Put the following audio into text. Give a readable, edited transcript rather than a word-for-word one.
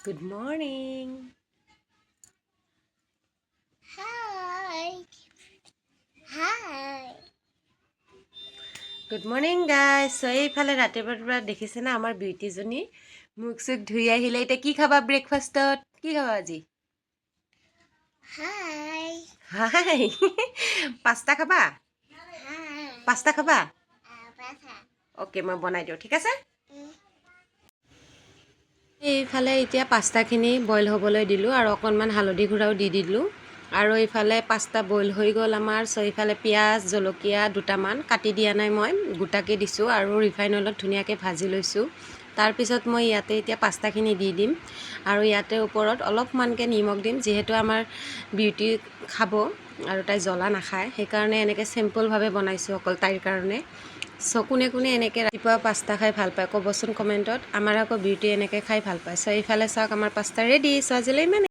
Good morning. Hi. Hi. Good morning guys. So এইফালে ৰাতিপুৱা দেখিছে না আমাৰ বিউটিজনী মুখ চুখ ধুই আহিলে এতিয়া কি খাবা ব্ৰেকফাষ্টত কি খাবা আজি Hi. হাই পাস্তা খাবা Hi. পাস্তা খাবা Papa. ওকে মই বনাই দিওঁ ঠিক আছে এইফালে এতিয়া পাস্তাখিনি বইল হ'বলৈ দিলোঁ আৰু অকণমান হালধি গুড়াও দি দিলোঁ আৰু এইফালে পাস্তা বইল হৈ গ'ল আমাৰ চ' এইফালে পিঁয়াজ জলকীয়া দুটামান কাটি দিয়া নাই মই গোটাকৈ দিছোঁ আৰু ৰিফাইন অইলত ধুনীয়াকৈ ভাজি লৈছোঁ তাৰপিছত মই ইয়াতে এতিয়া পাস্তাখিনি দি দিম আৰু ইয়াতে ওপৰত অলপমানকৈ নিমখ দিম যিহেতু আমাৰ বিউটি খাব আৰু তাই জ্বলা নাখায় সেইকাৰণে এনেকৈ চিম্পলভাৱে বনাইছোঁ অকল তাইৰ কাৰণে চ' কোনে কোনে এনেকৈ ৰাতিপুৱা পাস্তা খাই ভাল পায় ক'বচোন কমেণ্টত আমাৰ আকৌ বিউটি এনেকৈ খাই ভাল পায় চ' এইফালে চাওক আমাৰ পাস্তা ৰেডি চ' আজিলৈ ইমানে